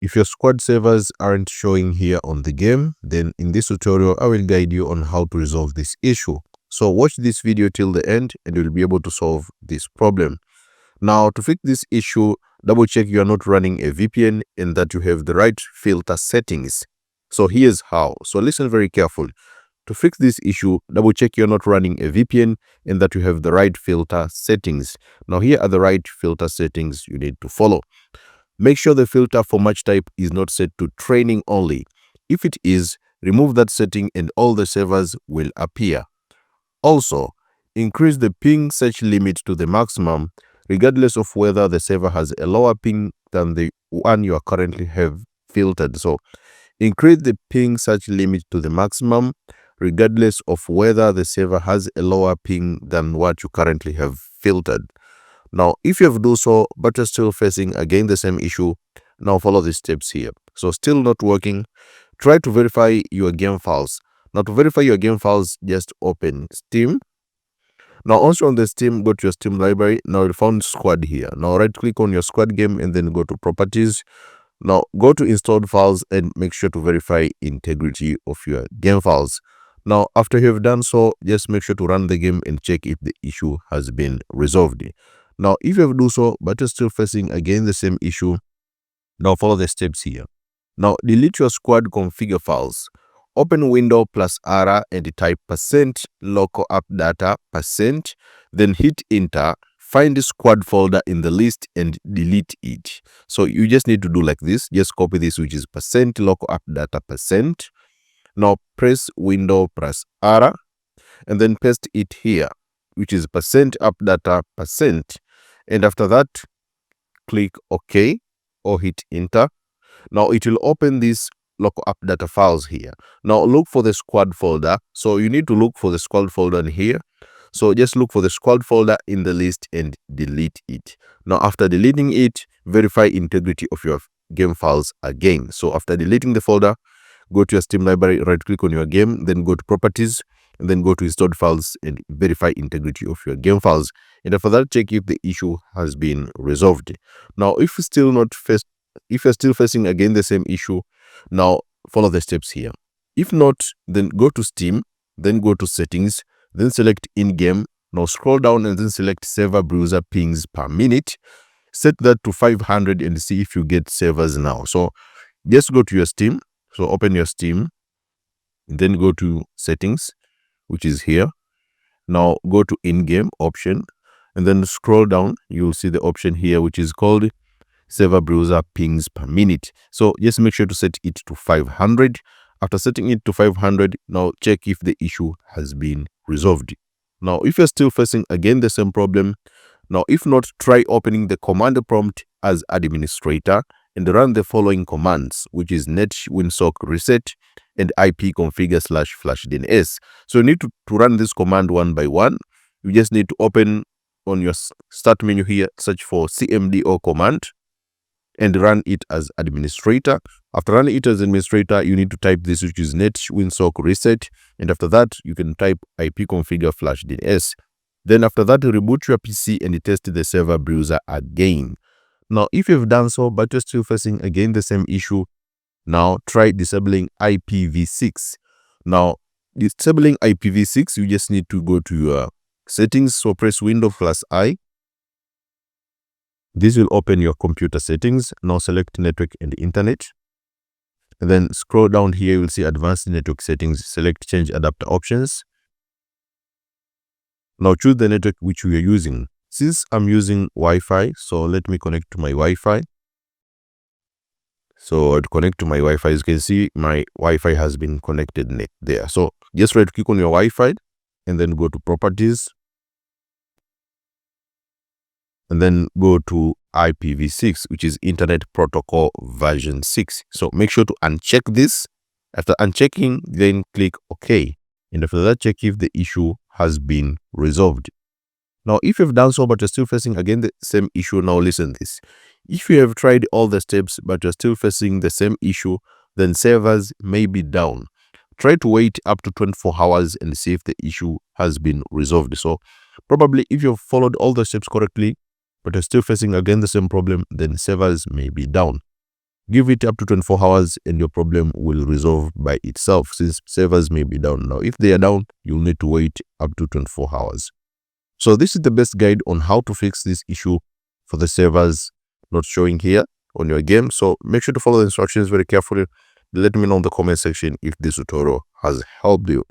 If your squad servers aren't showing here on the game, then in this tutorial, I will guide you on how to resolve this issue. So watch this video till the end and you'll be able to solve this problem. Now, to fix this issue, double check you are not running a VPN and that you have the right filter settings. So here's how. So listen very carefully. To fix this issue, double check you're not running a VPN and that you have the right filter settings. Now here are the right filter settings you need to follow. Make sure the filter for match type is not set to training only. If it is, remove that setting and all the servers will appear. Also, increase the ping search limit to the maximum, regardless of whether the server has a lower ping than the one you currently have filtered. So increase the ping search limit to the maximum, regardless of whether the server has a lower ping than what you currently have filtered. Now, if you have done so, but you're still facing again the same issue, now follow the steps here. So still not working, try to verify your game files. Now to verify your game files, just open Steam. Now also on the Steam, go to your Steam library. Now you found squad here. Now right click on your squad game and then go to properties. Now go to installed files and make sure to verify integrity of your game files. Now after you have done so, just make sure to run the game and check if the issue has been resolved. Now if you have done so but you're still facing again the same issue, now follow the steps here. Now delete your squad configure files. Open window +R and type %local app data %, then hit enter. Find the squad folder in the list and delete it. So you just need to do like this. Just copy this, which is %local app data %. Now press window +R and then paste it here, which is %app data %. And after that, click OK or hit enter. Now it will open these local app data files here. Now look for the squad folder. So you need to look for the squad folder in here. So just look for the squad folder in the list and delete it. Now after deleting it, verify integrity of your game files again. So after deleting the folder, go to your Steam library, right click on your game, then go to properties, and then go to installed files and verify integrity of your game files. And after that, check if the issue has been resolved. Now if you're still facing again the same issue, now follow the steps here. If not, then go to Steam, then go to settings, then select in-game. Now scroll down and then select server browser pings per minute. Set that to 500 and see if you get servers now. So just go to your Steam. So open your Steam, then go to settings, which is here. Now go to in-game option and then scroll down. You'll see the option here, which is called server browser pings per minute. So just make sure to set it to 500. After setting it to 500, now check if the issue has been resolved. Now if you're still facing again the same problem, now if not, try opening the command prompt as administrator and run the following commands, which is net winsock reset and ipconfigure //dns. So you need to run this command one by one. You just need to open on your start menu here, search for cmdo command and run it as administrator. After running it as administrator, you need to type this, which is net winsock reset. And after that, you can type ipconfigure /dns. Then after that, reboot your PC and test the server browser again. Now, if you've done so, but you're still facing again the same issue, now try disabling IPv6. Now, disabling IPv6, you just need to go to your settings. So press window +I. This will open your computer settings. Now select network and internet. And then scroll down here, you will see advanced network settings. Select change adapter options. Now choose the network which we are using. Since I'm using Wi-Fi, so let me connect to my Wi-Fi. So to connect to my Wi-Fi, as you can see, my Wi-Fi has been connected there. So just right click on your Wi-Fi and then go to properties. And then go to IPv6, which is Internet Protocol version 6. So make sure to uncheck this. After unchecking, then click OK. And after that, check if the issue has been resolved. Now, if you've done so, but you're still facing again the same issue, now listen this. If you have tried all the steps, but you're still facing the same issue, then servers may be down. Try to wait up to 24 hours and see if the issue has been resolved. So probably if you've followed all the steps correctly, but you're still facing again the same problem, then servers may be down. Give it up to 24 hours and your problem will resolve by itself, since servers may be down. Now, if they are down, you'll need to wait up to 24 hours. So this is the best guide on how to fix this issue for the servers not showing here on your game. So make sure to follow the instructions very carefully. Let me know in the comment section if this tutorial has helped you.